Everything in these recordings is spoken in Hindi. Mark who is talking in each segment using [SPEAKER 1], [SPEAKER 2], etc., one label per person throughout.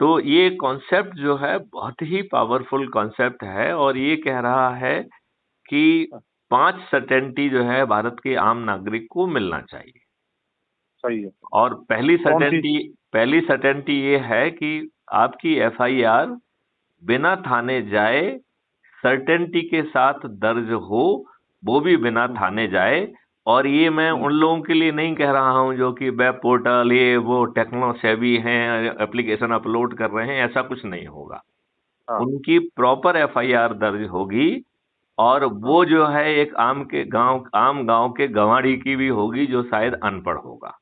[SPEAKER 1] तो ये कॉन्सेप्ट जो है बहुत ही पावरफुल कॉन्सेप्ट है और ये कह रहा है कि 5 सर्टेनिटी जो है भारत के आम नागरिक को मिलना चाहिए।
[SPEAKER 2] सही है।
[SPEAKER 1] और पहली
[SPEAKER 2] कौन सी?
[SPEAKER 1] सर्टेनिटी ये है कि आपकी एफआईआर बिना थाने जाए सर्टेनिटी के साथ दर्ज हो, वो भी बिना थाने जाए। और ये मैं उन लोगों के लिए नहीं कह रहा हूं जो कि वेब पोर्टल ये वो टेक्नो सेवी हैं, एप्लीकेशन अपलोड कर रहे हैं, ऐसा कुछ नहीं होगा।
[SPEAKER 2] हाँ।
[SPEAKER 1] उनकी प्रॉपर एफआईआर दर्ज होगी और वो जो है एक आम गांव के गंवाड़ी की भी होगी जो शायद अनपढ़ होगा,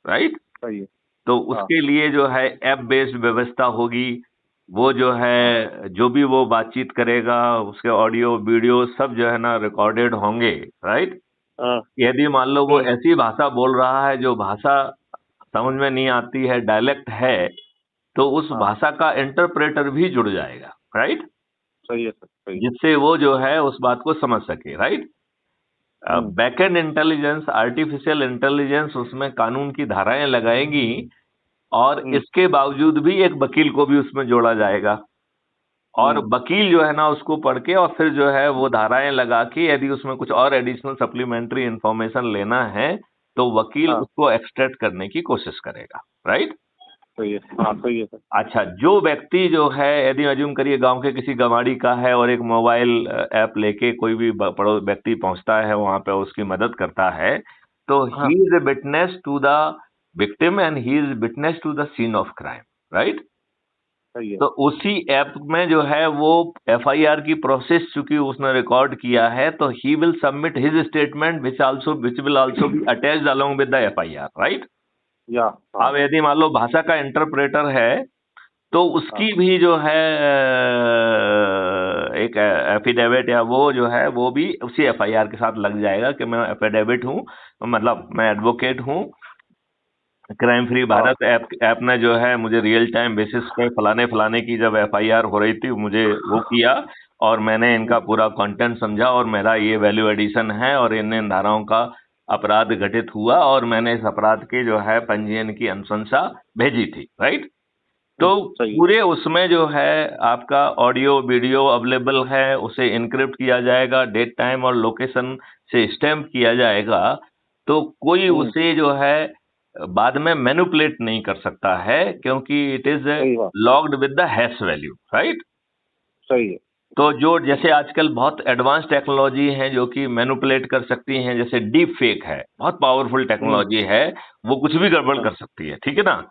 [SPEAKER 1] राइट।
[SPEAKER 2] सही है।
[SPEAKER 1] तो उसके लिए जो है ऐप बेस्ड व्यवस्था होगी। वो जो है जो भी वो बातचीत करेगा उसके ऑडियो वीडियो सब जो है ना रिकॉर्डेड होंगे, राइट।
[SPEAKER 2] हाँ।
[SPEAKER 1] यदि मान लो वो ऐसी भाषा बोल रहा है जो भाषा समझ में नहीं आती है, डायलेक्ट है, तो उस भाषा का इंटरप्रेटर भी जुड़ जाएगा, राइट।
[SPEAKER 2] सही है सर, सही है।
[SPEAKER 1] जिससे वो जो है उस बात को समझ सके, right. Backend intelligence, artificial intelligence उसमें कानून की धाराएं लगाएंगी और इसके बावजूद भी एक वकील को भी उसमें जोड़ा जाएगा और वकील जो है ना उसको पढ़ के और फिर जो है वो धाराएं लगा के यदि उसमें कुछ और एडिशनल सप्लीमेंट्री इंफॉर्मेशन लेना है तो वकील उसको एक्सट्रैक्ट करने की कोशिश करेगा, राइट।
[SPEAKER 2] सही है। हाँ, सही है सर।
[SPEAKER 1] अच्छा, जो व्यक्ति जो है यदि अज्यूम करिए गांव के किसी गंवाड़ी का है और एक मोबाइल ऐप लेके कोई भी पड़ोस व्यक्ति पहुंचता है वहां पे उसकी मदद करता है, तो he is a witness to the victim and he is witness to the scene of crime, right.
[SPEAKER 2] सही है।
[SPEAKER 1] तो उसी ऐप में जो है वो एफआईआर की प्रोसेस चूंकि उसने रिकॉर्ड किया है तो he will submit his statement which will also be attached along with the FIR, right.
[SPEAKER 2] या
[SPEAKER 1] अब यदि मान लो भाषा का इंटरप्रेटर है तो उसकी भी जो है एक एफिडेविट या वो जो है वो भी उसी एफआईआर के साथ लग जाएगा कि मैं एफिडेविट हूँ, मतलब मैं एडवोकेट हूँ। क्राइम फ्री भारत ऐप ने जो है मुझे रियल टाइम बेसिस पे फलाने की जब एफआईआर हो रही थी मुझे वो किया और मैंने इनका पूरा कंटेंट समझा और मेरा ये वैल्यू एडिशन है और इन धाराओं का अपराध घटित हुआ और मैंने इस अपराध के जो है पंजीयन की अनुशंसा भेजी थी, राइट। तो पूरे उसमें जो है आपका ऑडियो वीडियो अवेलेबल है, उसे इनक्रिप्ट किया जाएगा, डेट टाइम और लोकेशन से स्टैम्प किया जाएगा, तो कोई उसे जो है बाद में मैनिपुलेट नहीं कर सकता है क्योंकि it is logged with the hash value, right.
[SPEAKER 2] सही है।
[SPEAKER 1] तो जो जैसे आजकल बहुत एडवांस टेक्नोलॉजी है जो कि मैनिपुलेट कर सकती हैं, जैसे डीप फेक है, बहुत पावरफुल टेक्नोलॉजी है, वो कुछ भी गड़बड़ कर सकती है, ठीक है ना।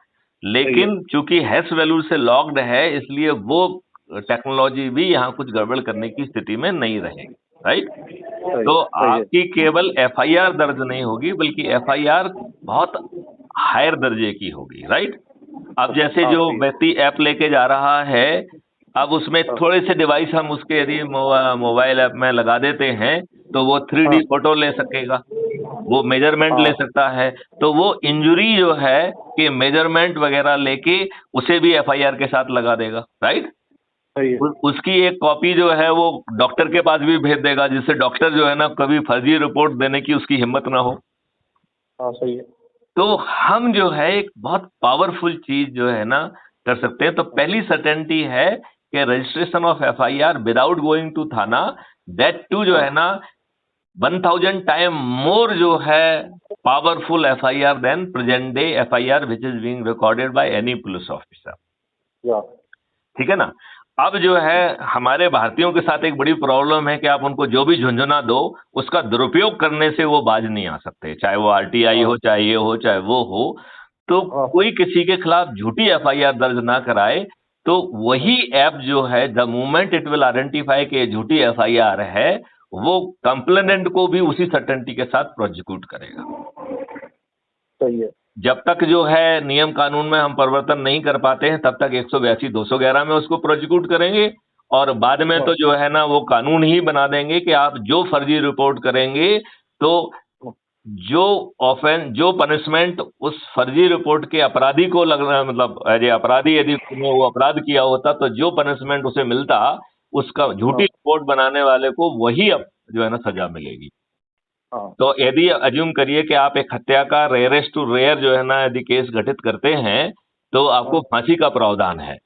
[SPEAKER 1] लेकिन चूंकि हैश वैल्यू से लॉग्ड है इसलिए वो टेक्नोलॉजी भी यहाँ कुछ गड़बड़ करने की स्थिति में नहीं रहेगी, राइट। तो आपकी केवल एफआईआर दर्ज नहीं होगी बल्कि एफआईआर बहुत हायर दर्जे की होगी, राइट। अब जैसे जो व्यक्ति ऐप लेके जा रहा है अब उसमें थोड़े से डिवाइस हम उसके यदि मोबाइल ऐप में लगा देते हैं तो वो 3D फोटो ले सकेगा, वो मेजरमेंट ले सकता है, तो वो इंजुरी जो है कि मेजरमेंट वगैरह लेके उसे भी एफआईआर के साथ लगा देगा, राइट। उसकी एक कॉपी जो है वो डॉक्टर के पास भी भेज देगा जिससे डॉक्टर जो है ना कभी फर्जी रिपोर्ट देने की उसकी हिम्मत ना हो।
[SPEAKER 2] हाँ, सही है।
[SPEAKER 1] तो हम जो है एक बहुत पावरफुल चीज जो है ना कर सकते हैं। तो पहली सर्टेनिटी है कि registration of FIR without going to thana, that too जो है ना 1000 टाइम मोर जो है powerful FIR than present day FIR which is being recorded by any police officer, ठीक है ना। अब जो है हमारे भारतीयों के साथ एक बड़ी प्रॉब्लम है कि आप उनको जो भी झुंझुना दो उसका दुरुपयोग करने से वो बाज नहीं आ सकते, चाहे वो आरटीआई हो, चाहे ये हो, चाहे वो हो। तो कोई किसी के खिलाफ झूठी एफआईआर दर्ज ना कराए तो वही ऐप जो है the moment it will identify कि झूठी एफआईआर है वो कंप्लेनेंट को भी उसी सर्टेनिटी के साथ प्रोसिक्यूट करेगा।
[SPEAKER 2] सही है।
[SPEAKER 1] जब तक जो है नियम कानून में हम परिवर्तन नहीं कर पाते हैं तब तक 182 211 में उसको प्रोसिक्यूट करेंगे और बाद में तो जो है ना वो कानून ही बना देंगे कि आप जो फर्जी रिपोर्ट करेंगे तो जो पनिशमेंट उस फर्जी रिपोर्ट के अपराधी को लग रहा है, मतलब एज अपराधी यदि वो अपराध किया होता तो जो पनिशमेंट उसे मिलता उसका झूठी रिपोर्ट बनाने वाले को वही अब जो है ना सजा मिलेगी। तो यदि अज्यूम करिए कि आप एक हत्या का रेयरेस्ट टू रेयर जो है ना यदि केस गठित करते हैं तो आपको फांसी का प्रावधान है,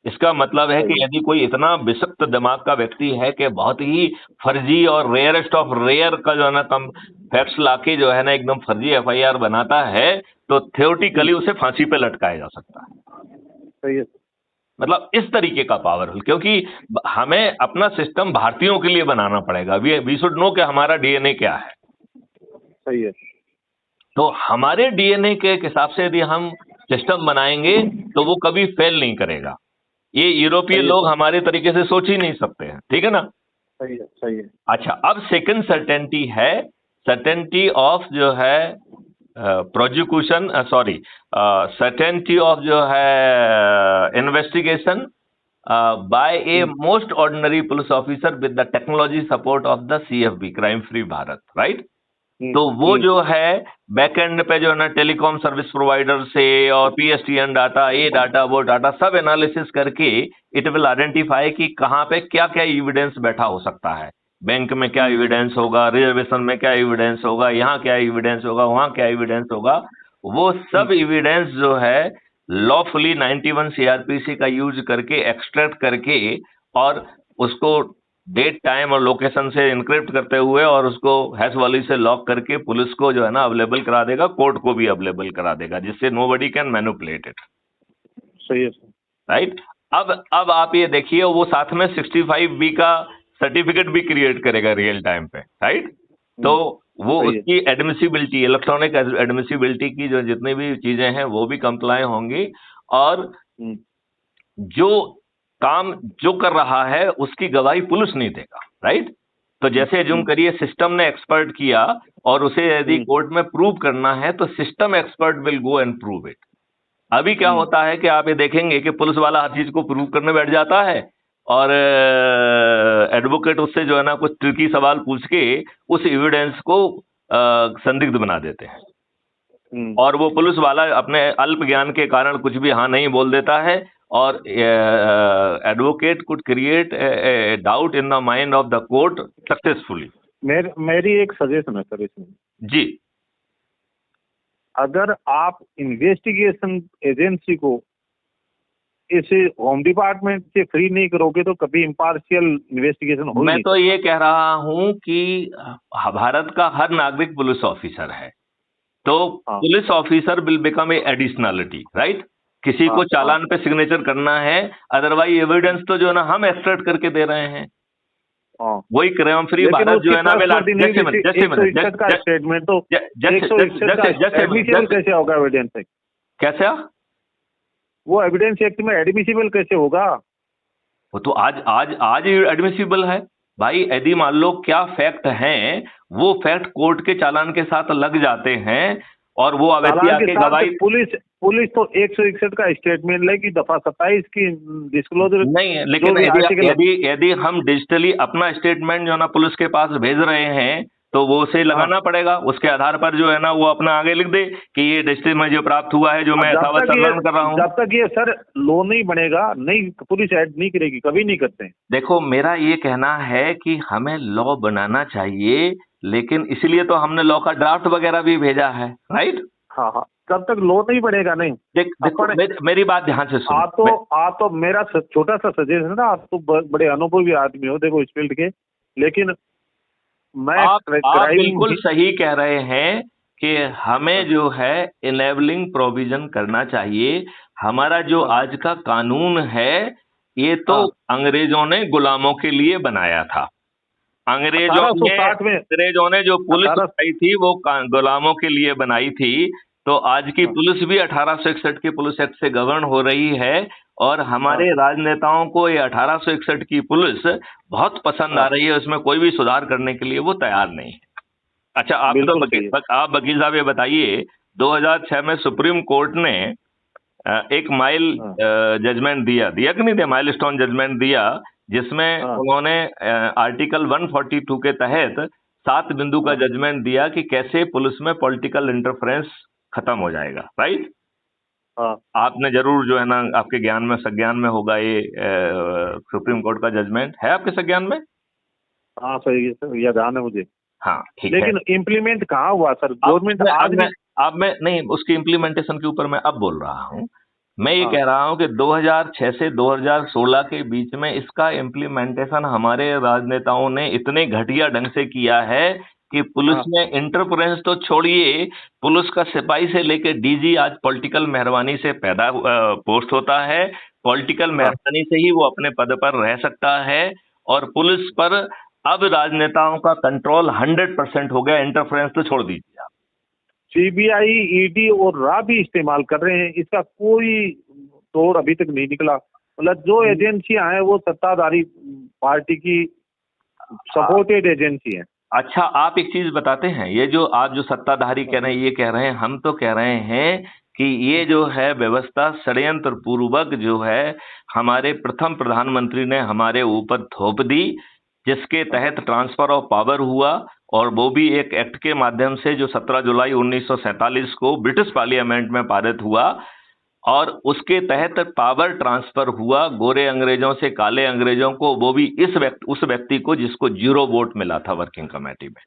[SPEAKER 1] इसका मतलब है कि यदि कोई इतना विषक्त दिमाग का व्यक्ति है कि बहुत ही फर्जी और रेयरेस्ट ऑफ रेयर का जो है ना कम फैक्ट्स लाके जो है ना एकदम फर्जी एफआईआर बनाता है, तो थियोरेटिकली उसे फांसी पे लटकाया जा सकता है।
[SPEAKER 2] सही है।
[SPEAKER 1] मतलब इस तरीके का पावरफुल, क्योंकि हमें अपना सिस्टम भारतीयों के लिए बनाना पड़ेगा। वी शुड नो कि हमारा डीएनए क्या है।
[SPEAKER 2] सही है।
[SPEAKER 1] तो हमारे डीएनए के हिसाब से यदि हम सिस्टम बनाएंगे तो वो कभी फेल नहीं करेगा। ये यूरोपीय
[SPEAKER 2] सही है।
[SPEAKER 1] लोग हमारे तरीके से सोच ही नहीं सकते हैं, ठीक है ना।
[SPEAKER 2] सही है। सही है।
[SPEAKER 1] अच्छा, अब सेकंड सर्टेनिटी है, सर्टेनिटी ऑफ जो है प्रोजिक्यूशन, सॉरी, सर्टेनिटी ऑफ जो है investigation by a most ordinary police officer with the technology support of the CFB, crime free Bharat, right. तो वो जो है बैक एंड पे जो है ना टेलीकॉम सर्विस प्रोवाइडर से और पीएसटीएन डाटा, ये डाटा, वो डाटा सब एनालिसिस करके इट विल आइडेंटिफाई कि कहाँ पे क्या क्या एविडेंस बैठा हो सकता है। बैंक में क्या एविडेंस होगा, रिजर्वेशन में क्या एविडेंस होगा, यहाँ क्या एविडेंस होगा, वहाँ क्या एविडेंस होगा। वो सब एविडेंस जो है लॉफुली 91 सीआरपीसी का यूज करके एक्सट्रैक्ट करके और उसको डेट, टाइम और लोकेशन से इनक्रिप्ट करते हुए और उसको हैश वैल्यू से लॉक करके पुलिस को जो है ना अवेलेबल करा देगा, कोर्ट को भी अवेलेबल करा देगा, जिससे नोबडी कैन मैनिपुलेट इट।
[SPEAKER 2] सही है।
[SPEAKER 1] राइट। अब आप ये देखिए, वो साथ में 65B का सर्टिफिकेट भी क्रिएट करेगा रियल टाइम पे, राइट। तो वो उसकी एडमिसिबिलिटी, इलेक्ट्रॉनिक एडमिसिबिलिटी की जो जितनी भी चीजें हैं वो भी कंप्लाई होंगी, और जो काम जो कर रहा है उसकी गवाही पुलिस नहीं देगा, राइट। तो जैसे एज्यूम करिए सिस्टम ने एक्सपर्ट किया और उसे यदि कोर्ट में प्रूव करना है तो system expert will go and prove it. अभी क्या होता है कि आप ये देखेंगे कि पुलिस वाला हर चीज को प्रूव करने बैठ जाता है और एडवोकेट उससे जो है ना कुछ ट्रिकी सवाल पूछ के उस एविडेंस को संदिग्ध बना देते हैं, और वो पुलिस वाला अपने अल्प ज्ञान के कारण कुछ भी हाँ नहीं बोल देता है, और advocate could create doubt in the mind of the court successfully.
[SPEAKER 2] मेरी एक सजेशन है सर इसमें
[SPEAKER 1] जी।
[SPEAKER 2] अगर आप इन्वेस्टिगेशन एजेंसी को इस होम डिपार्टमेंट से फ्री नहीं करोगे तो कभी इम्पार्शियल इन्वेस्टिगेशन हो
[SPEAKER 1] मैं तो ये कह रहा हूं कि भारत का हर नागरिक पुलिस ऑफिसर है, तो police officer will become a additionality, right. किसी को चालान पे सिग्नेचर करना है, अदरवाइज एविडेंस तो जो है ना हम एक्सट्रैक्ट करके दे रहे हैं। वही क्राइम फ्री भारत जो है ना,
[SPEAKER 2] स्टेटमेंट तो कैसे होगा एविडेंस एक्ट?
[SPEAKER 1] कैसे
[SPEAKER 2] वो एविडेंस एक्ट में एडमिसिबल कैसे होगा?
[SPEAKER 1] वो तो आज एडमिसिबल है भाई। यदि मान लो क्या फैक्ट हैं, वो फैक्ट कोर्ट के चालान के साथ लग जाते हैं और वो व्यक्ति आके गवाही,
[SPEAKER 2] पुलिस तो 161 का स्टेटमेंट लेगी, दफा 27 की डिस्क्लोजर
[SPEAKER 1] नहीं है। लेकिन यदि हम डिजिटली अपना स्टेटमेंट जो है ना पुलिस के पास भेज रहे हैं तो वो उसे लगाना पड़ेगा। उसके आधार पर जो है ना वो अपना आगे लिख दे कि ये डिजिटल में जो प्राप्त हुआ है, जो मैं यथावत संकलन कर रहा हूँ।
[SPEAKER 2] जब तक ये सर लॉ नहीं बनेगा, नहीं पुलिस ऐड नहीं करेगी, कभी नहीं करते हैं।
[SPEAKER 1] देखो, मेरा ये कहना है कि हमें लॉ बनाना चाहिए, लेकिन इसलिए तो हमने लॉ का ड्राफ्ट वगैरह भी भेजा है, राइट।
[SPEAKER 2] हाँ, जब तक लॉ नहीं बनेगा नहीं।
[SPEAKER 1] देखो मेरी बात ध्यान से सुनो।
[SPEAKER 2] आप तो मेरा छोटा सा सजेशन है ना, आप तो बड़े अनुभवी आदमी हो देखो इस फील्ड के, लेकिन
[SPEAKER 1] आप बिल्कुल सही कह रहे हैं कि हमें जो है इनेबलिंग प्रोविजन करना चाहिए। हमारा जो आज का कानून है ये तो अंग्रेजों ने गुलामों के लिए बनाया था। अंग्रेजों ने जो पुलिस बनाई थी वो गुलामों के लिए बनाई थी। तो आज की पुलिस भी 1861 के पुलिस एक्ट से गवर्न हो रही है, और हमारे राजनेताओं को ये 1861 की पुलिस बहुत पसंद आ रही है। उसमें कोई भी सुधार करने के लिए वो तैयार नहीं है। अच्छा, आप वकील साहब ये बताइए, 2006 में सुप्रीम कोर्ट ने एक माइल जजमेंट दिया कि नहीं दिया, माइलस्टोन जजमेंट दिया, जिसमें उन्होंने आर्टिकल 142 के तहत 7 बिंदु का जजमेंट दिया कि कैसे पुलिस में पॉलिटिकल इंटरफेरेंस खत्म हो जाएगा, राइट। आपने जरूर जो है ना आपके ज्ञान में, संज्ञान में होगा ये सुप्रीम कोर्ट का जजमेंट है आपके संज्ञान में?
[SPEAKER 2] हाँ सही है, यह ध्यान है मुझे।
[SPEAKER 1] हाँ ठीक है,
[SPEAKER 2] लेकिन इम्प्लीमेंट कहाँ हुआ सर? गवर्नमेंट
[SPEAKER 1] अब मैं नहीं, उसकी इम्प्लीमेंटेशन के ऊपर मैं अब बोल रहा हूँ मैं ये
[SPEAKER 2] हाँ
[SPEAKER 1] कह रहा हूं कि 2006 से 2016 के बीच में इसका इम्प्लीमेंटेशन हमारे राजनेताओं ने इतने घटिया ढंग से किया है कि पुलिस
[SPEAKER 2] हाँ
[SPEAKER 1] में इंटरफेरेंस तो छोड़िए, पुलिस का सिपाही से लेके डीजी आज पॉलिटिकल मेहरबानी से पैदा पोस्ट होता है, पॉलिटिकल
[SPEAKER 2] हाँ।
[SPEAKER 1] मेहरबानी से ही वो अपने पद पर रह सकता है। और पुलिस पर अब राजनेताओं का कंट्रोल 100% हो गया, इंटरफेरेंस तो छोड़ दीजिए आप।
[SPEAKER 2] सीबीआई, ईडी और रा भी इस्तेमाल कर रहे हैं, इसका कोई तोड़ अभी तक नहीं निकला। मतलब जो एजेंसियां हैं वो सत्ताधारी पार्टी की सपोर्टेड एजेंसी हैं।
[SPEAKER 1] अच्छा, आप एक चीज बताते हैं, ये जो आप जो सत्ताधारी कह रहे हैं, ये कह रहे हैं, हम तो कह रहे हैं कि ये जो है व्यवस्था षड्यंत्र पूर्वक जो है हमारे प्रथम प्रधानमंत्री ने हमारे ऊपर थोप दी, जिसके तहत ट्रांसफर ऑफ पावर हुआ, और वो भी एक एक्ट के माध्यम से जो 17 जुलाई 1947 को ब्रिटिश पार्लियामेंट में पारित हुआ, और उसके तहत पावर ट्रांसफर हुआ गोरे अंग्रेजों से काले अंग्रेजों को, वो भी उस व्यक्ति को जिसको 0 वोट मिला था वर्किंग कमेटी में।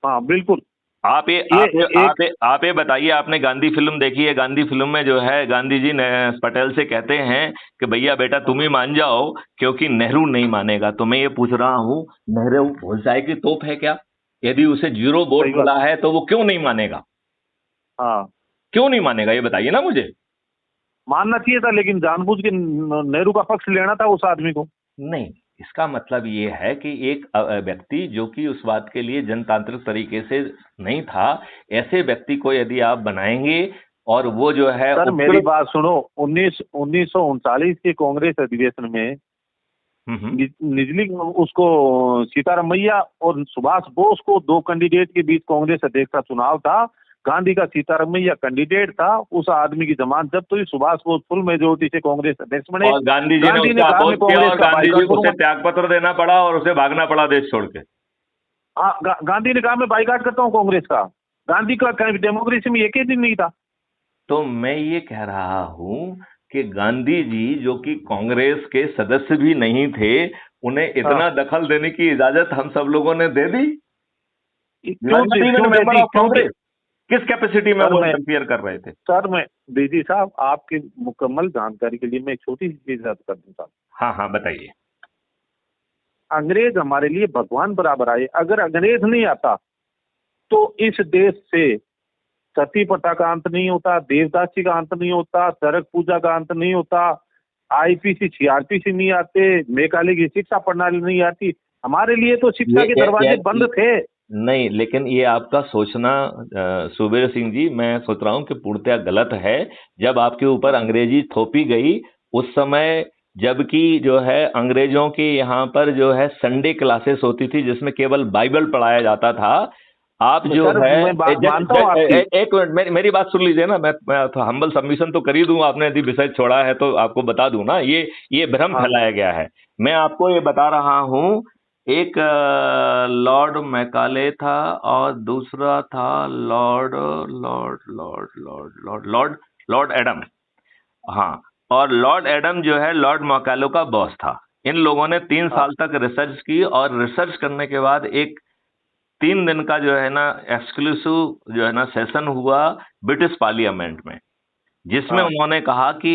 [SPEAKER 2] हाँ बिल्कुल।
[SPEAKER 1] आप ये
[SPEAKER 2] ये
[SPEAKER 1] आप ये
[SPEAKER 2] एक
[SPEAKER 1] आप ये आप ये बताइए, आपने गांधी फिल्म देखी है? गांधी फिल्म में जो है गांधी जी ने पटेल से कहते हैं कि भैया बेटा तुम ही मान जाओ, क्योंकि नेहरू नहीं मानेगा। तो मैं ये पूछ रहा हूँ, नेहरू भूल जाए की तोप है क्या? यदि उसे 0 वोट
[SPEAKER 2] सही बात।
[SPEAKER 1] मिला है तो वो क्यों नहीं मानेगा?
[SPEAKER 2] हाँ,
[SPEAKER 1] क्यों नहीं मानेगा, ये बताइए ना मुझे।
[SPEAKER 2] मानना चाहिए था, लेकिन जानबूझ के नेहरू का पक्ष लेना था उस आदमी को।
[SPEAKER 1] नहीं, इसका मतलब ये है कि एक व्यक्ति जो कि उस बात के लिए जनतांत्रिक तरीके से नहीं था, ऐसे व्यक्ति को यदि आप बनाएंगे और वो जो है
[SPEAKER 2] सर मेरी बात सुनो, 1939 के कांग्रेस अधिवेशन में निजली उसको सीताराम मैया और सुभाष बोस को, 2 कैंडिडेट के बीच कांग्रेस अध्यक्ष का चुनाव था। गांधी का सीताराम मैया कैंडिडेट था, उस आदमी की जमानत जब्त हुई, सुभाष बोस फुल मेजोरिटी से कांग्रेस अध्यक्ष बने।
[SPEAKER 1] और गांधी जी ने उसका
[SPEAKER 2] कहा मैं
[SPEAKER 1] अपोज किया
[SPEAKER 2] कांग्रेस
[SPEAKER 1] और
[SPEAKER 2] का
[SPEAKER 1] गांधी जी
[SPEAKER 2] बाइकआउट
[SPEAKER 1] को उसे
[SPEAKER 2] करूंगा।
[SPEAKER 1] त्याग पत्र देना पड़ा और उसे भागना पड़ा देश छोड़ के।
[SPEAKER 2] हाँ, गांधी ने कहा मैं बाइकआउट करता हूँ कांग्रेस का। गांधी का डेमोक्रेसी में एक ही दिन नहीं था।
[SPEAKER 1] तो मैं ये कह रहा हूं कि गांधी जी जो कि कांग्रेस के सदस्य भी नहीं थे, उन्हें इतना दखल देने की इजाजत हम सब लोगों ने दे दी। मेंबर ऑफ कांग्रेस किस कैपेसिटी में वो इंटरफियर कर रहे थे?
[SPEAKER 2] सर मैं दीदी साहब आपकी मुकम्मल जानकारी के लिए मैं एक छोटी सी चीज अर्ज कर दूं साहब।
[SPEAKER 1] हाँ हाँ बताइए।
[SPEAKER 2] अंग्रेज हमारे लिए भगवान बराबर आए। अगर अंग्रेज नहीं आता तो इस देश से सती प्रथा का अंत नहीं होता, देवदासी का अंत नहीं होता, सरक पूजा का अंत नहीं होता, आईपीसी सीआरपीसी नहीं आते, मेघालय की शिक्षा प्रणाली नहीं आती। हमारे लिए तो शिक्षा के दरवाजे बंद थे।
[SPEAKER 1] नहीं, लेकिन ये आपका सोचना सुबेर सिंह जी, मैं सोच रहा हूँ कि पूर्णतः गलत है। जब आपके ऊपर अंग्रेजी थोपी गई उस समय, जबकि जो है अंग्रेजों के यहाँ पर जो है संडे क्लासेस होती थी जिसमें केवल बाइबल पढ़ाया जाता था। आप जो है एक मिनट मेरी बात सुन लीजिए ना, मैं तो हम्बल सबमिशन तो कर ही दूं, आपने यदि विषय छोड़ा है तो आपको बता दूं ना, ये भ्रम फैलाया गया है। मैं आपको ये बता रहा हूं, एक लॉर्ड मैकाले था और दूसरा था Lord Lord Lord Lord Lord Lord Lord Adam. हाँ, और लॉर्ड एडम जो है लॉर्ड मैकाले का बॉस था। इन लोगों ने 3 साल तक रिसर्च की, और रिसर्च करने के बाद एक 3 दिन का जो है ना एक्सक्लूसिव जो है ना सेशन हुआ ब्रिटिश पार्लियामेंट में, जिसमें उन्होंने कहा कि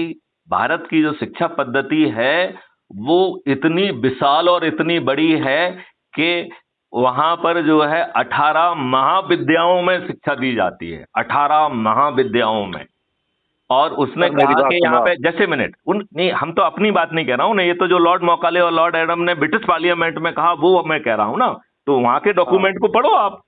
[SPEAKER 1] भारत की जो शिक्षा पद्धति है वो इतनी विशाल और इतनी बड़ी है कि वहां पर जो है 18 महाविद्याओं में शिक्षा दी जाती है, 18 महाविद्याओं में। और उसने कहा कि यहाँ पे जैसे मिनट नहीं, हम तो अपनी बात नहीं कह रहा हूँ ना, ये तो जो लॉर्ड मैकाले और लॉर्ड एडम ने ब्रिटिश पार्लियामेंट में कहा वो मैं कह रहा हूँ ना, तो वहां के डॉक्यूमेंट को पढ़ो आप,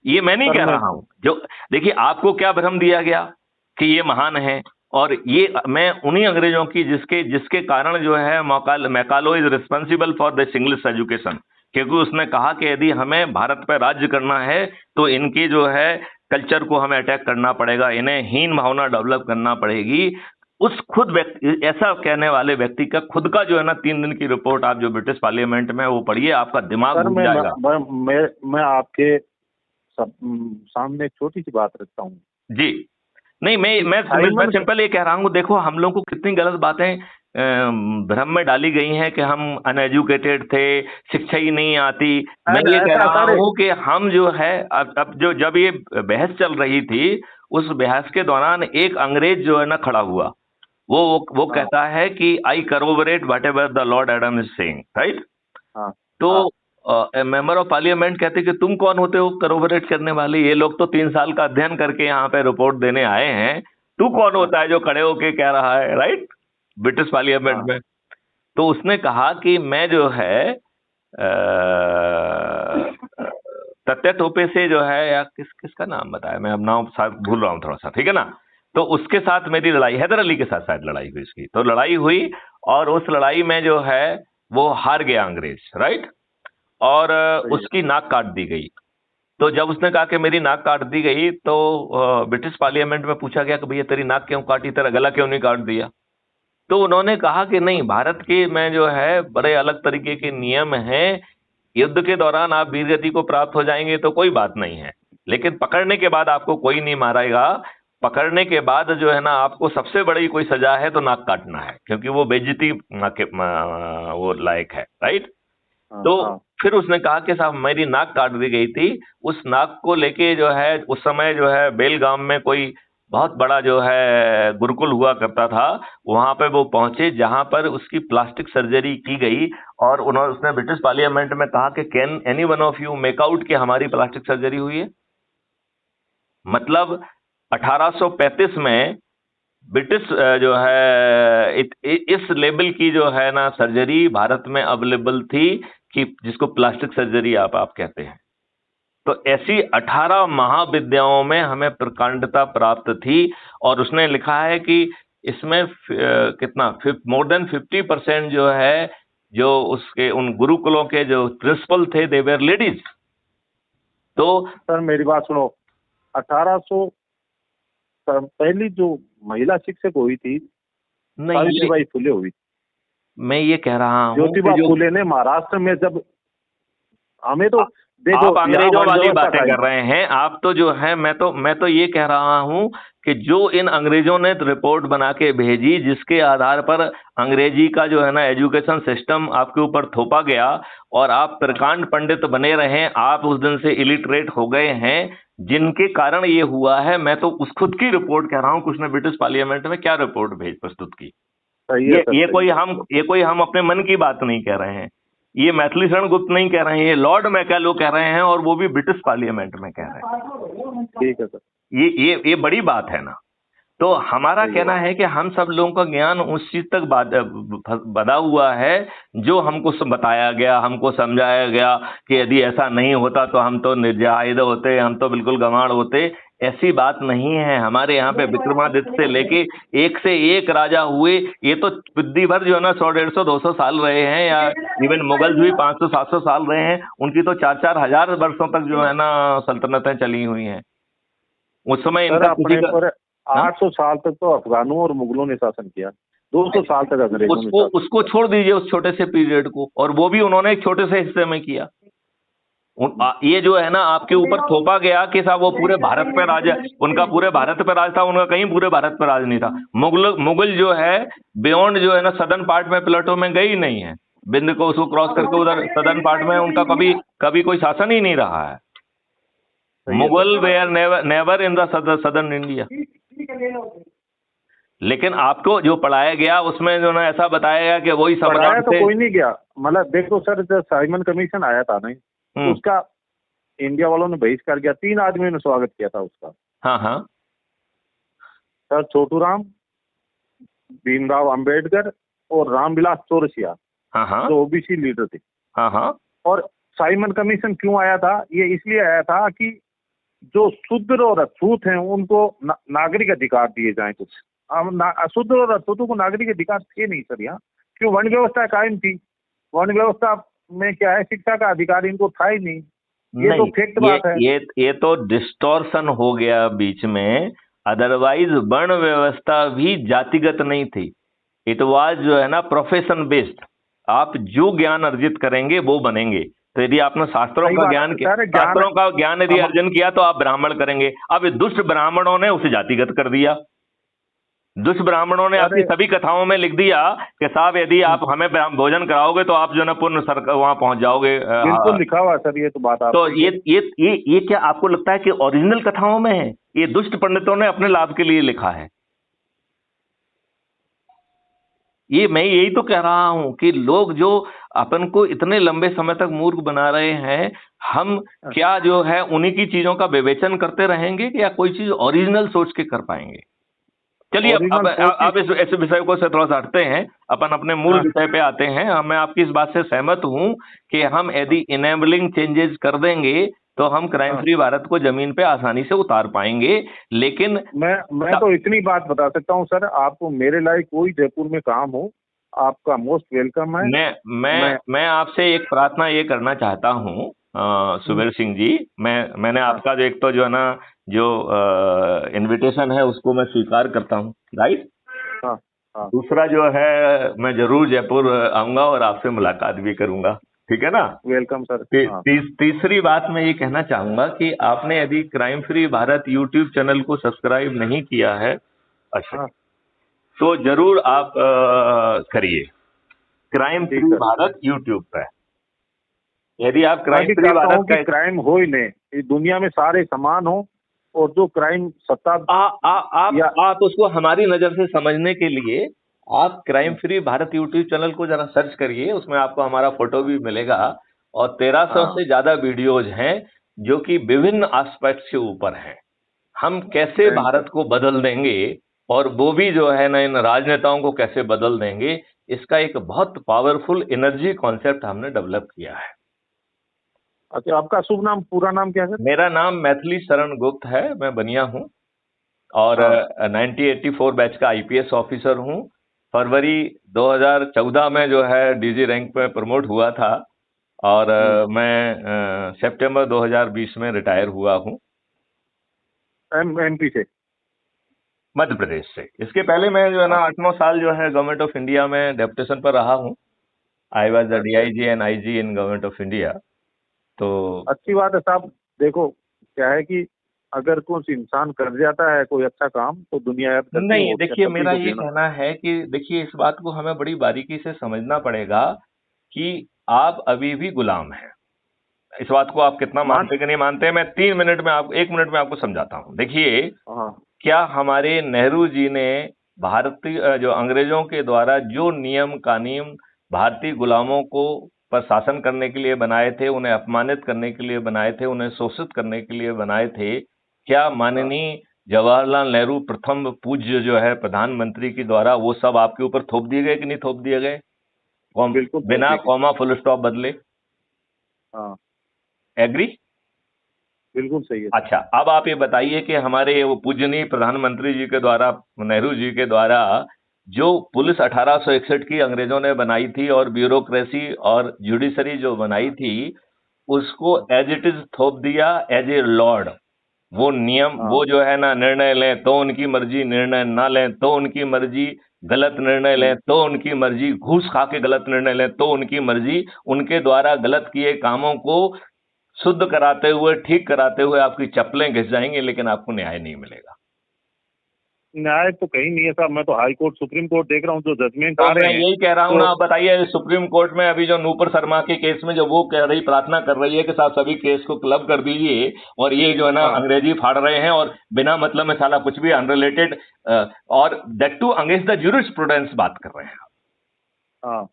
[SPEAKER 1] ये मैं नहीं कह रहा हूं। जो देखिए आपको क्या भ्रम दिया गया कि ये महान है, और ये मैं उन्हीं अंग्रेजों की जिसके कारण जो है Macaulay is responsible for this English education, क्योंकि उसने कहा कि यदि हमें भारत पर राज्य करना है तो इनकी जो है कल्चर को हमें अटैक करना पड़ेगा, इन्हें हीन भावना डेवलप करना पड़ेगी। उस खुद व्यक्ति, ऐसा कहने वाले व्यक्ति का खुद का जो है ना 3 दिन की रिपोर्ट आप जो ब्रिटिश पार्लियामेंट में वो पढ़िए, आपका दिमाग घूम जाएगा।
[SPEAKER 2] मैं आपके सामने एक छोटी सी बात रखता हूँ
[SPEAKER 1] जी। नहीं, मैं सिंपल ये कह रहा हूँ, देखो हम लोग को कितनी गलत बातें भ्रम में डाली गई हैं कि हम अनएजुकेटेड थे, शिक्षा ही नहीं आती। मैं ये कह रहा हूँ कि हम जो है अब जो जब ये बहस चल रही थी उस बहस के दौरान एक अंग्रेज जो है ना खड़ा हुआ, वो कहता है कि I corroborate whatever the lord Adam is saying, right. तो मेंबर ऑफ पार्लियामेंट कहते कि तुम कौन होते हो करोबरेट करने वाले, ये लोग तो 3 साल का अध्ययन करके यहाँ पे रिपोर्ट देने आए हैं, तू कौन होता है जो खड़े होके कह रहा है, राइट, ब्रिटिश पार्लियामेंट में। तो उसने कहा कि मैं जो है तथ्य टोपे से जो है, या किसका नाम बताया, मैं अब नाम भूल रहा हूँ थोड़ा सा, ठीक है ना। तो उसके साथ मेरी लड़ाई, हैदर अली के साथ शायद लड़ाई हुई इसकी, तो लड़ाई हुई और उस लड़ाई में जो है वो हार गया अंग्रेज, राइट, और उसकी नाक काट दी गई। तो जब उसने कहा कि मेरी नाक काट दी गई, तो ब्रिटिश पार्लियामेंट में पूछा गया कि भैया तेरी नाक क्यों काटी, तेरा गला क्यों नहीं काट दिया। तो उन्होंने कहा कि नहीं, भारत के में जो है बड़े अलग तरीके के नियम हैं, युद्ध के दौरान आप वीरगति को प्राप्त हो जाएंगे तो कोई बात नहीं है, लेकिन पकड़ने के बाद आपको कोई नहीं मारेगा, पकड़ने के बाद जो है ना आपको सबसे बड़ी कोई सजा है तो नाक काटना है, क्योंकि वो बेइज्जती वो लायक है, राइट। तो फिर उसने कहा कि साहब मेरी नाक काट दी गई थी, उस नाक को लेके जो है उस समय जो है बेलगाम में कोई बहुत बड़ा जो है गुरुकुल हुआ करता था, वहां पे वो पहुंचे जहां पर उसकी प्लास्टिक सर्जरी की गई, और उसने ब्रिटिश पार्लियामेंट में कहा कि can any one of you make out कि हमारी प्लास्टिक सर्जरी हुई है। मतलब 1835 में ब्रिटिश जो है इस लेवल की जो है ना सर्जरी भारत में अवेलेबल थी, कि जिसको प्लास्टिक सर्जरी आप कहते हैं। तो ऐसी 18 महाविद्याओं में हमें प्रकांडता प्राप्त थी, और उसने लिखा है कि इसमें कितना मोर देन 50% जो है, जो उसके उन गुरुकुलों के जो प्रिंसिपल थे दे वेर लेडीज। तो
[SPEAKER 2] सर मेरी बात सुनो, 1800 पहली जो महिला शिक्षक हुई थी सावित्रीबाई फुले हुई।
[SPEAKER 1] मैं ये कह रहा हूँ
[SPEAKER 2] ज्योतिबा फुले ने महाराष्ट्र में, जब हमें तो देखो
[SPEAKER 1] आप अंग्रेजों वाली बातें कर रहे हैं आप तो, जो है मैं तो ये कह रहा हूं कि जो इन अंग्रेजों ने रिपोर्ट बना के भेजी, जिसके आधार पर अंग्रेजी का जो है ना एजुकेशन सिस्टम आपके ऊपर थोपा गया, और आप प्रकांड पंडित बने रहे, आप उस दिन से इलिटरेट हो गए हैं, जिनके कारण ये हुआ है। मैं तो उस खुद की रिपोर्ट कह रहा हूं, कुछ ने ब्रिटिश पार्लियामेंट में क्या रिपोर्ट प्रस्तुत की। ये कोई हम अपने मन की बात नहीं कह रहे हैं, ये मैथिली शरण गुप्त नहीं कह रहे हैं, ये लॉर्ड मैकालो कह रहे हैं, और वो भी ब्रिटिश पार्लियामेंट में कह रहे हैं।
[SPEAKER 2] ठीक है सर,
[SPEAKER 1] ये बड़ी बात है ना। तो हमारा कहना है कि हम सब लोगों का ज्ञान उस चीज तक बधा हुआ है जो हमको बताया गया, हमको समझाया गया कि यदि ऐसा नहीं होता तो हम तो निर्जाहिद होते, हम तो बिल्कुल गंवार होते। ऐसी बात नहीं है। हमारे यहाँ पे विक्रमादित्य से लेके एक से एक राजा हुए, ये तो बुद्धि भर जो है ना 100, 150, 200 साल रहे हैं, या इवन मुगल भी 500, 700 साल रहे हैं। उनकी तो 4-4 हजार वर्षों तक जो है ना सल्तनतें चली हुई हैं। उस समय इनका
[SPEAKER 2] अपने पर 800 साल तक तो अफगानों और मुगलों ने शासन किया, 200 साल तक अंग्रेजों ने।
[SPEAKER 1] उसको छोड़ दीजिए, उस छोटे से पीरियड को, और वो भी उन्होंने एक छोटे से हिस्से में किया। ये जो है ना आपके ऊपर थोपा गया कि साहब वो पूरे भारत पे राज, उनका पूरे भारत पे राज था, उनका कहीं पूरे भारत पे राज नहीं था। मुगल जो है बियॉन्ड जो है ना सदर्न पार्ट में प्लेटो में गई नहीं है, बिंद को उसको क्रॉस करके उधर सदर्न पार्ट में उनका कभी कोई शासन ही नहीं रहा है। Mughal were never in the southern India. लेकिन आपको जो पढ़ाया गया उसमें जो ना ऐसा बताया गया कि वही सम्राट
[SPEAKER 2] तो कोई नहीं गया। मतलब देखो सर, जब साइमन कमीशन आया था नहीं, उसका इंडिया वालों ने बहिष्कार किया, 3 आदमियों ने स्वागत किया था उसका।
[SPEAKER 1] हाँ
[SPEAKER 2] सर छोटू राम, भीमराव अंबेडकर और रामविलास चौरसिया, जो ओबीसी लीडर थे। और साइमन कमीशन क्यों आया था? ये इसलिए आया था कि जो शूद्र और अछूत हैं उनको नागरिक अधिकार दिए जाएं। कुछ अशुद्ध और अछूतों को नागरिक अधिकार थे नहीं सर यहाँ, क्यों? वर्ण व्यवस्था कायम थी। वर्ण व्यवस्था में क्या है, शिक्षा का अधिकार इनको था ही नहीं। ये तो फैक्ट बात है।
[SPEAKER 1] ये तो डिस्टॉर्शन हो गया बीच में। अदरवाइज वर्ण व्यवस्था भी जातिगत नहीं थी, इट वाज जो है ना प्रोफेशन बेस्ड। आप जो ज्ञान अर्जित करेंगे वो बनेंगे। तो यदि आपने शास्त्रों का ज्ञान यदि अर्जन किया तो आप ब्राह्मण करेंगे। अब दुष्ट ब्राह्मणों ने उसे जातिगत कर दिया। दुष्ट ब्राह्मणों ने अपनी सभी कथाओं में लिख दिया कि साहब यदि आप हमें भोजन कराओगे तो आप जो है पूर्ण वहां पहुंच जाओगे।
[SPEAKER 2] बिल्कुल लिखा हुआ सर, ये तो बात।
[SPEAKER 1] तो ये क्या आपको लगता है कि ओरिजिनल कथाओं में है? ये दुष्ट पंडितों ने अपने लाभ के लिए लिखा है। ये मैं यही तो कह रहा हूं कि लोग जो अपन को इतने लंबे समय तक मूर्ख बना रहे हैं, हम क्या जो है उन्हीं की चीजों का विवेचन करते रहेंगे या कोई चीज ओरिजिनल सोच के कर पाएंगे? चलिए अब इस विषय को से थोड़ा सा हटते हैं, अपन अपने मूल विषय पे आते हैं। मैं आपकी इस बात से सहमत हूं कि हम यदि इनेबलिंग चेंजेस कर देंगे तो हम क्राइम फ्री भारत को जमीन पे आसानी से उतार पाएंगे। लेकिन
[SPEAKER 2] मैं तो इतनी बात बता सकता हूं सर, आपको मेरे लायक कोई जयपुर में काम हो, आपका मोस्ट वेलकम है।
[SPEAKER 1] मैं आपसे एक प्रार्थना ये करना चाहता हूँ सुबीर सिंह जी, मैंने आपका जो एक तो जो है ना जो इनविटेशन है उसको मैं स्वीकार करता हूँ, राइट। दूसरा जो है मैं जरूर जयपुर आऊंगा और आपसे मुलाकात भी करूंगा, ठीक है ना।
[SPEAKER 2] Welcome sir.
[SPEAKER 1] तीसरी बात मैं ये कहना चाहूंगा कि आपने यदि crime free Bharat YouTube channel को सब्सक्राइब नहीं किया है, अच्छा, तो जरूर आप करिए क्राइम फ्री भारत यूट्यूब पे। यदि आप क्राइम फ्री भारत का
[SPEAKER 2] क्राइम हो ही नहीं, इस दुनिया में सारे समान हो, और जो क्राइम सत्ता
[SPEAKER 1] आप उसको हमारी नजर से समझने के लिए आप crime free Bharat YouTube channel को जरा सर्च करिए, उसमें आपको हमारा फोटो भी मिलेगा और 1300 से ज्यादा वीडियोज हैं जो कि विभिन्न एस्पेक्ट्स के ऊपर हैं। हम कैसे भारत को बदल देंगे और वो भी जो है ना इन राजनेताओं को कैसे बदल देंगे, इसका एक बहुत पावरफुल एनर्जी कॉन्सेप्ट हमने डेवलप किया है।
[SPEAKER 2] अच्छा, आपका शुभ नाम, पूरा नाम क्या है?
[SPEAKER 1] मेरा नाम मैथिली शरण गुप्त है, मैं बनिया हूँ और 1984 बैच का आईपीएस ऑफिसर हूँ। फरवरी 2014 में जो है डीजी रैंक पे प्रमोट हुआ था और मैं सितंबर 2020 में रिटायर हुआ हूँ।
[SPEAKER 2] एमपी से?
[SPEAKER 1] मध्य प्रदेश से। इसके पहले मैं जो है ना 8-9 साल जो है गवर्नमेंट ऑफ इंडिया में डेपुटेशन पर रहा हूँ। I was the DIG and IG in government of India. तो
[SPEAKER 2] अच्छी बात है साहब। देखो क्या है कि अगर कुछ इंसान कर जाता है कोई अच्छा काम तो दुनिया याद करती है।
[SPEAKER 1] नहीं, देखिए मेरा ये कहना है कि देखिए इस बात को हमें बड़ी बारीकी से समझना पड़ेगा कि आप अभी भी गुलाम हैं। इस बात को आप कितना मानते कि नहीं मानते, मैं 1 मिनट में आपको समझाता हूँ। देखिए क्या हमारे नेहरू जी ने भारतीय जो अंग्रेजों के द्वारा जो नियम कानून भारतीय गुलामों को पर शासन करने के लिए बनाए थे, उन्हें अपमानित करने के लिए बनाए थे, उन्हें शोषित करने के लिए बनाए थे, क्या माननीय जवाहरलाल नेहरू प्रथम पूज्य जो है प्रधानमंत्री के द्वारा वो सब आपके ऊपर थोप दिए गए कि नहीं थोप दिए गए?
[SPEAKER 2] बिल्कुल,
[SPEAKER 1] बिना कॉमा फुल स्टॉप बदले। एग्री?
[SPEAKER 2] बिल्कुल सही है।
[SPEAKER 1] अच्छा, अब आप ये बताइए कि हमारे वो पूजनीय प्रधानमंत्री जी के द्वारा, नेहरू जी के द्वारा जो पुलिस 1861 की अंग्रेजों ने बनाई थी और ब्यूरोक्रेसी और जुडिशरी जो बनाई थी, उसको एज इट इज थोप दिया एज ए लॉर्ड। वो नियम वो जो है ना निर्णय लें तो उनकी मर्जी, निर्णय ना लें तो उनकी मर्जी, गलत निर्णय लें तो उनकी मर्जी, घूस खा के गलत निर्णय लें तो उनकी मर्जी। उनके द्वारा गलत किए कामों को शुद्ध कराते हुए, ठीक कराते हुए आपकी चप्पलें घिस जाएंगी, लेकिन आपको न्याय नहीं मिलेगा।
[SPEAKER 2] न्याय तो कहीं नहीं है साहब। मैं तो हाई कोर्ट, सुप्रीम कोर्ट देख रहा हूँ जो जजमेंट आ रहे हैं।
[SPEAKER 1] यही कह रहा हूँ ना, आप बताइए सुप्रीम कोर्ट में अभी जो नूपुर शर्मा के केस में जो वो कह रही, प्रार्थना कर रही है कि साहब सभी केस को क्लब कर दीजिए और ये जो है ना अंग्रेजी फाड़ रहे हैं और बिना मतलब में साला कुछ भी अनरिलेटेड और that too against the jurisprudence बात कर रहे हैं।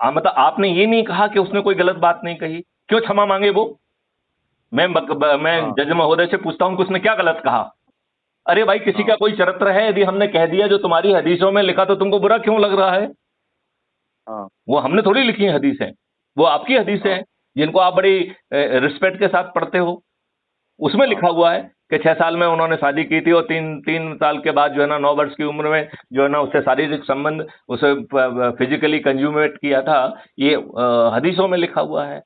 [SPEAKER 1] मतलब आपने ये नहीं कहा कि उसने कोई गलत बात नहीं कही, क्यों क्षमा मांगे वो? मैं जज महोदय से पूछता हूं कि उसने क्या गलत कहा? अरे भाई, किसी का कोई चरित्र है, यदि हमने कह दिया जो तुम्हारी हदीसों में लिखा तो तुमको बुरा क्यों लग रहा है? वो हमने थोड़ी लिखी है हदीसें, वो आपकी हदीसें हैं जिनको आप बड़ी रिस्पेक्ट के साथ पढ़ते हो। उसमें लिखा हुआ है कि 6 साल में उन्होंने शादी की थी और 3 साल के बाद जो है ना 9 वर्ष की उम्र में जो है ना उससे शारीरिक संबंध, उसे फिजिकली कंज्यूमेट किया था। ये हदीसों में लिखा हुआ है।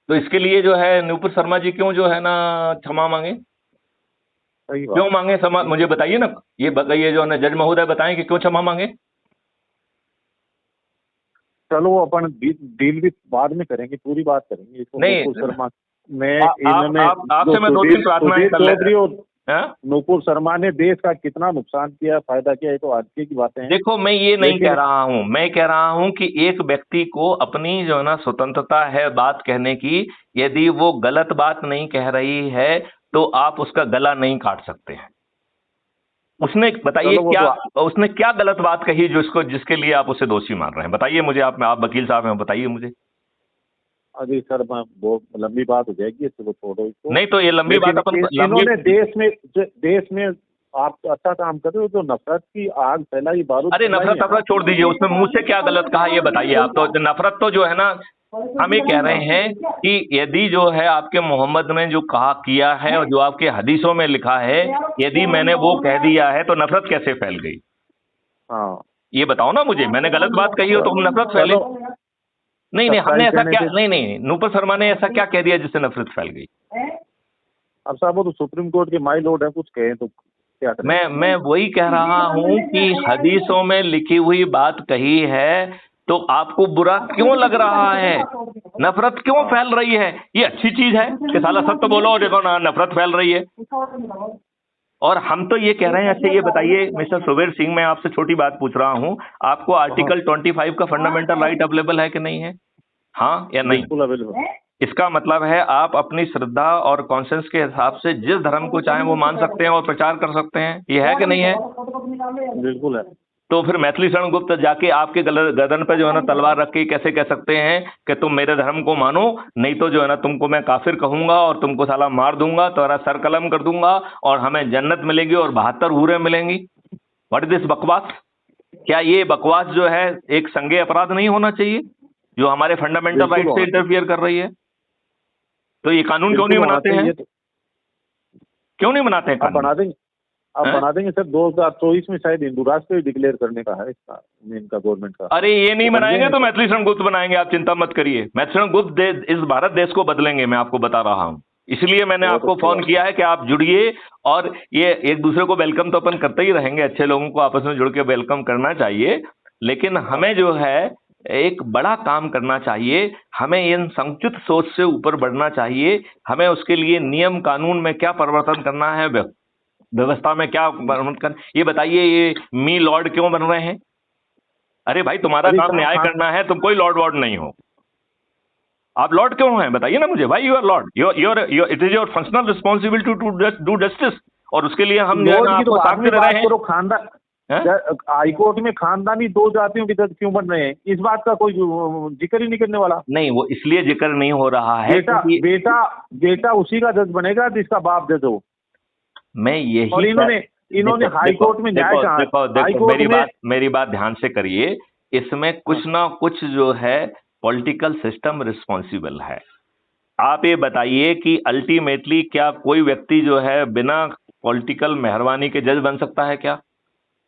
[SPEAKER 1] तो इसके लिए जो है नूपुर शर्मा जी क्यों जो है ना क्षमा मांगे? क्यों मांगे क्षमा? मुझे बताइए ना, ये जो है जज महोदय बताएं कि क्यों क्षमा मांगे।
[SPEAKER 2] चलो वो अपन डील भी बाद में करेंगे, पूरी बात करेंगे।
[SPEAKER 1] नहीं
[SPEAKER 2] शर्मा
[SPEAKER 1] आपसे मैं 2-3 प्रार्थनाएं कर लेता।
[SPEAKER 2] नूपुर शर्मा ने देश का कितना नुकसान किया, फायदा किया, ये तो आज की बातें हैं।
[SPEAKER 1] देखो मैं ये नहीं कह रहा हूं, मैं कह रहा हूं कि एक व्यक्ति को अपनी जो है ना स्वतंत्रता है बात कहने की, यदि वो गलत बात नहीं कह रही है तो आप उसका गला नहीं काट सकते हैं। उसने बताइए क्या, उसने क्या गलत बात कही जिसके लिए आप उसे दोषी मान रहे हैं? बताइए मुझे, आप वकील साहब हैं, बताइए मुझे।
[SPEAKER 2] अभी सर बहुत लंबी बात हो जाएगी, इसको छोड़ो इसको।
[SPEAKER 1] नहीं तो ये लंबी बात अपन
[SPEAKER 2] इन्होंने देश में आप अच्छा काम कर रहे हो, तो नफरत की आग फैलाई, बारूद।
[SPEAKER 1] अरे नफरत छोड़ दीजिए, उसमें मुंह से क्या गलत कहा ये बताइए आप। तो नफरत तो जो है ना, हम ये कह रहे हैं कि यदि जो है आपके मोहम्मद ने जो कहा किया है और जो आपके हदीसों में लिखा है, यदि मैंने वो कह दिया है तो नफरत कैसे फैल गई?
[SPEAKER 2] हाँ,
[SPEAKER 1] ये बताओ ना मुझे। मैंने गलत बात कही हो तो नफरत फैले? नहीं, हमने ऐसा क्या, नहीं, नूपुर शर्मा ने ऐसा क्या कह दिया जिससे नफरत फैल गई?
[SPEAKER 2] अब साहब वो तो सुप्रीम कोर्ट के माई लॉर्ड है, कुछ कहे तो क्या करें।
[SPEAKER 1] मैं वही कह रहा हूं कि हदीसों में लिखी हुई बात कही है, तो आपको बुरा क्यों लग रहा है? नफरत क्यों फैल रही है? ये अच्छी चीज है कि साला सत्य बोलो और देखो ना नफरत फैल रही है। और हम तो ये कह रहे हैं। अच्छा ये बताइए मिस्टर सुबीर सिंह, मैं आपसे छोटी बात पूछ रहा हूं, आपको आर्टिकल 25 का फंडामेंटल राइट अवेलेबल है कि नहीं है? हाँ या नहीं?
[SPEAKER 2] बिल्कुल अवेलेबल।
[SPEAKER 1] इसका मतलब है आप अपनी श्रद्धा और कॉन्शियस के हिसाब से जिस धर्म को चाहें वो मान सकते हैं और प्रचार कर सकते हैं। ये है कि नहीं है?
[SPEAKER 2] बिल्कुल है।
[SPEAKER 1] तो फिर मैथिली शरण गुप्त जाके आपके गर्दन पे जो है ना तलवार रख के कैसे कह सकते हैं कि तुम मेरे धर्म को मानो, नहीं तो जो है ना तुमको मैं काफिर कहूंगा और तुमको साला मार दूंगा, तुम्हारा सर कलम कर दूंगा और हमें जन्नत मिलेगी और 72 हूरें मिलेंगी। व्हाट इज दिस बकवास? क्या ये बकवास जो है एक संज्ञेय अपराध नहीं होना चाहिए जो हमारे फंडामेंटल राइट से इंटरफियर कर रही है? तो ये कानून क्यों नहीं बनाते हैं? क्यों नहीं बनाते हैं कानून?
[SPEAKER 2] बना देंगे सर। 2024 में शायद हिंदू राष्ट्र डिक्लेयर करने का है इसका, इनका गवर्नमेंट का।
[SPEAKER 1] अरे ये नहीं बनाएंगे तो मैथिली शरण गुप्त बनाएंगे, आप चिंता मत करिए। मैथिली शरण गुप्त इस भारत देश को बदलेंगे, मैं आपको बता रहा हूं। इसलिए मैंने आपको फोन किया है कि आप जुड़िए, और ये एक दूसरे को वेलकम तो अपन करते ही रहेंगे, अच्छे लोगों को आपस में जुड़ के वेलकम करना चाहिए, लेकिन हमें जो है एक बड़ा काम करना चाहिए। हमें इन संकुचित सोच से ऊपर बढ़ना चाहिए। हमें उसके लिए नियम कानून में क्या परिवर्तन करना है, व्यवस्था में क्या परिवर्तन, ये बताइए। ये मी लॉर्ड क्यों बन रहे हैं? अरे भाई तुम्हारा काम न्याय करना है, तुम कोई लॉर्ड वॉर्ड नहीं हो। आप लॉर्ड क्यों हैं बताइए ना मुझे। भाई you are lord, it is your functional responsibility to do justice, और उसके लिए हम जो है ना आपको साथ दे रहे हैं।
[SPEAKER 2] खानदान हाईकोर्ट में खानदानी दो जातियों के जज क्यों बन रहे हैं, इस बात का कोई जिक्र ही नहीं करने वाला।
[SPEAKER 1] नहीं, वो इसलिए जिक्र नहीं हो रहा है
[SPEAKER 2] बेटा उसी का जज बनेगा जिसका बाप जज हो।
[SPEAKER 1] मैं यही,
[SPEAKER 2] और इन्होंने हाईकोर्ट में न्याय कहा।
[SPEAKER 1] देखो मेरी बात ध्यान से करिए। इसमें कुछ ना कुछ जो है पॉलिटिकल सिस्टम रिस्पॉन्सिबल है। आप ये बताइए कि अल्टीमेटली क्या कोई व्यक्ति जो है बिना पॉलिटिकल मेहरबानी के जज बन सकता है क्या?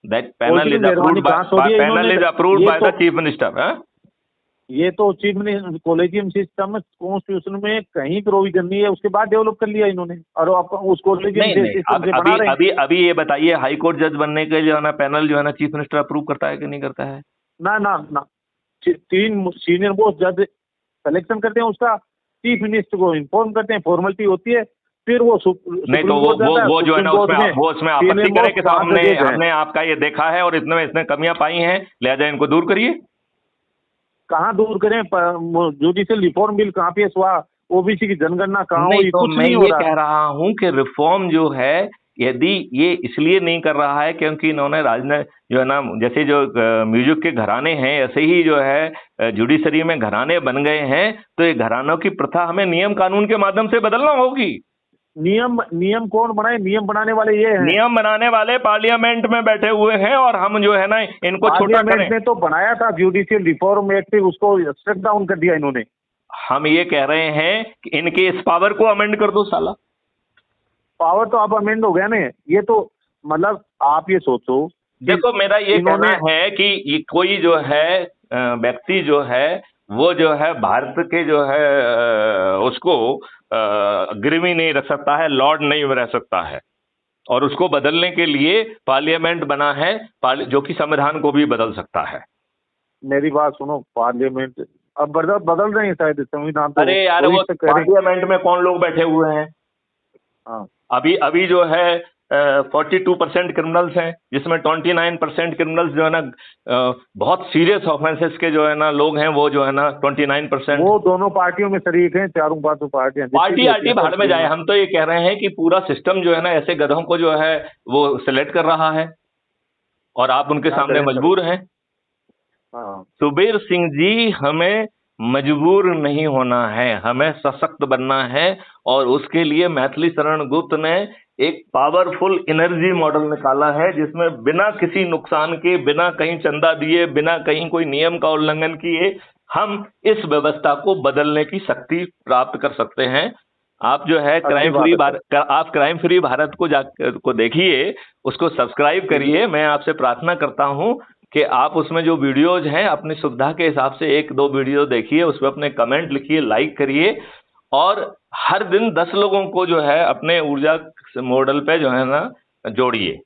[SPEAKER 1] That panel is approved by the chief minister.
[SPEAKER 2] ये तो chief minister collegium system constitution में कहीं प्रोविजन नहीं है, उसके बाद डेवलप कर लिया इन्होंने, और उस कॉलेजियम सिस्टम से बना रहे हैं।
[SPEAKER 1] अभी ये बताइए, हाई कोर्ट जज बनने के जो है ना पैनल जो है ना चीफ मिनिस्टर अप्रूव करता है कि नहीं करता है?
[SPEAKER 2] ना 3 सीनियर मोस्ट जज सिलेक्शन करते हैं, उसका चीफ मिनिस्टर को इन्फॉर्म करते हैं, फॉर्मेलिटी होती है, फिर वो
[SPEAKER 1] नहीं तो वो जो है ना उसमें आपत्ति करे कि हमने आपका ये देखा है और इसने कमियां पाई हैं, लिहाजा इनको दूर करिए।
[SPEAKER 2] कहाँ दूर करें? जुडिशियल रिफॉर्म बिल कहाँ पेश हुआ? ओबीसी की जनगणना कहाँ हुई? कुछ नहीं हो रहा।
[SPEAKER 1] मैं ये कह रहा हूँ कि रिफॉर्म जो है, यदि ये इसलिए नहीं कर रहा है क्योंकि इन्होंने जो है ना, जैसे जो म्यूजिक के घराने हैं ऐसे ही जो है जुडिशरी में घराने बन गए हैं, तो ये घरानों की प्रथा हमें नियम कानून के माध्यम से बदलना होगी।
[SPEAKER 2] नियम कौन बनाए? नियम बनाने वाले ये हैं।
[SPEAKER 1] नियम बनाने वाले पार्लियामेंट में बैठे हुए हैं, और हम जो है ना इनको छोटा करें।
[SPEAKER 2] ने तो बनाया था जुडिशियल रिफॉर्म एक्ट, उसको स्टेप डाउन कर दिया इन्होंने।
[SPEAKER 1] हम ये कह रहे हैं कि इनके इस पावर को अमेंड कर दो साला।
[SPEAKER 2] पावर तो अब अमेंड हो गया ना। ये तो मतलब आप ये सोचो,
[SPEAKER 1] देखो मेरा ये कहना है कि ये कोई जो है व्यक्ति जो है वो जो है भारत के जो है उसको गिरवी नहीं रख सकता है, लॉर्ड नहीं रह सकता है, और उसको बदलने के लिए पार्लियामेंट बना है जो कि संविधान को भी बदल सकता है।
[SPEAKER 2] मेरी बात सुनो, पार्लियामेंट अब बदल रहे हैं शायद संविधान।
[SPEAKER 1] अरे यार वो पार्लियामेंट में कौन लोग बैठे हुए हैं?
[SPEAKER 2] हाँ,
[SPEAKER 1] अभी जो है 42% क्रिमिनल्स हैं, जिसमें 29% क्रिमिनल्स जो है ना बहुत सीरियस ऑफेंसेस के जो है ना लोग हैं, वो जो है ना 29%।
[SPEAKER 2] वो दोनों पार्टियों में शरीक हैं, चारों पांचों पार्टियां।
[SPEAKER 1] पार्टी आर्टी भाड़ में जाए, हम तो ये कह रहे हैं कि पूरा सिस्टम जो है ना ऐसे गधों को जो है वो सिलेक्ट कर रहा है और आप उनके सामने मजबूर हैं। सुबीर सिंह जी, हमें मजबूर नहीं होना है, हमें सशक्त बनना है। और उसके लिए मैथिली शरण गुप्त ने एक पावरफुल एनर्जी मॉडल निकाला है, जिसमें बिना किसी नुकसान के, बिना कहीं चंदा दिए, बिना कहीं कोई नियम का उल्लंघन किए, हम इस व्यवस्था को बदलने की शक्ति प्राप्त कर सकते हैं। आप जो है क्राइम फ्री भारत, आप क्राइम फ्री भारत को देखिए, उसको सब्सक्राइब करिए। मैं आपसे प्रार्थना करता हूं कि आप उसमें जो वीडियोज हैं अपनी सुविधा के हिसाब से 1-2 वीडियो देखिए, उस पर अपने कमेंट लिखिए, लाइक करिए, और हर दिन 10 लोगों को जो है अपने ऊर्जा मॉडल पे जो है ना जोड़िए।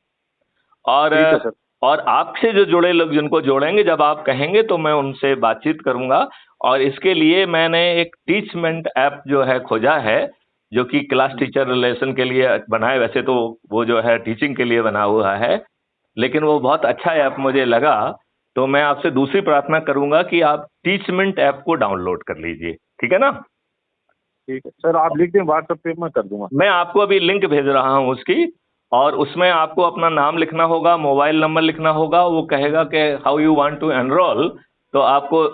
[SPEAKER 1] और आपसे जो जुड़े लोग जिनको जोड़ेंगे, जब आप कहेंगे तो मैं उनसे बातचीत करूंगा। और इसके लिए मैंने एक टीचमेंट ऐप जो है खोजा है, जो कि क्लास टीचर रिलेशन के लिए बना है। वैसे तो वो जो है टीचिंग के लिए बना हुआ है, लेकिन वो बहुत अच्छा ऐप मुझे लगा। तो मैं आपसे दूसरी प्रार्थना करूंगा कि आप टीचमेंट ऐप को डाउनलोड कर लीजिए, ठीक है ना?
[SPEAKER 2] ठीक है सर, आप लिख दें, व्हाट्सएप पे मैं कर दूंगा।
[SPEAKER 1] मैं आपको अभी लिंक भेज रहा हूं उसकी, और उसमें आपको अपना नाम लिखना होगा, मोबाइल नंबर लिखना होगा। वो कहेगा कि how you want to enroll, तो आपको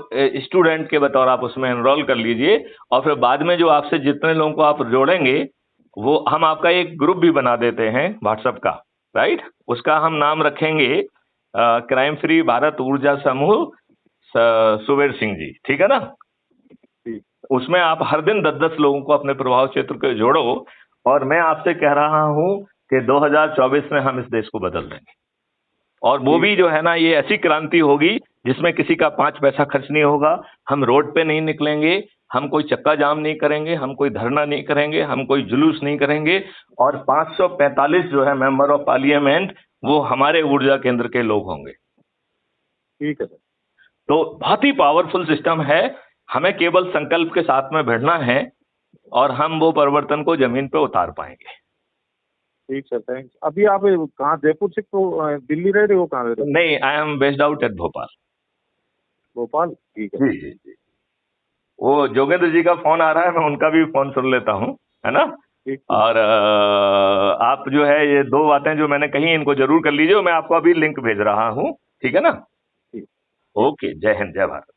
[SPEAKER 1] स्टूडेंट के बतौर आप उसमें एनरोल कर लीजिए। और फिर बाद में जो आपसे जितने लोगों को आप जोड़ेंगे, वो हम आपका एक ग्रुप भी बना देते हैं व्हाट्सएप का, राइट? उसका हम नाम रखेंगे क्राइम फ्री भारत ऊर्जा समूह सुबीर सिंह जी, ठीक है ना? उसमें आप हर दिन 10-10 लोगों को अपने प्रभाव क्षेत्र को जोड़ो। और मैं आपसे कह रहा हूं कि 2024 में हम इस देश को बदल देंगे। और वो भी जो है ना, ये ऐसी क्रांति होगी जिसमें किसी का 5 पैसा खर्च नहीं होगा। हम रोड पे नहीं निकलेंगे, हम कोई चक्का जाम नहीं करेंगे, हम कोई धरना नहीं करेंगे, हम कोई जुलूस नहीं करेंगे। और 545 जो है मेंबर ऑफ पार्लियामेंट, वो हमारे ऊर्जा केंद्र के लोग होंगे।
[SPEAKER 2] ठीक है सर।
[SPEAKER 1] तो बहुत ही पावरफुल सिस्टम है। हमें केवल संकल्प के साथ में भिड़ना है और हम वो परिवर्तन को जमीन पे उतार पाएंगे।
[SPEAKER 2] ठीक सर, थैंक्स। अभी आप कहाँ, जयपुर से तो दिल्ली रह रहे हो, कहाँ रह रहे हो?
[SPEAKER 1] नहीं, I am based out at Bhopal.
[SPEAKER 2] Bhopal, ठीक है।
[SPEAKER 1] जी जी जी। वो जोगेंद्र जी का फोन आ रहा है, मैं उनका भी फोन सुन लेता हूँ, है ना? और आप जो है ये 2 बातें जो मैंने कही, इनको जरूर कर लीजिए। मैं आपको अभी लिंक भेज रहा हूँ, ठीक है ना? ओके, जय हिंद, जय भारत।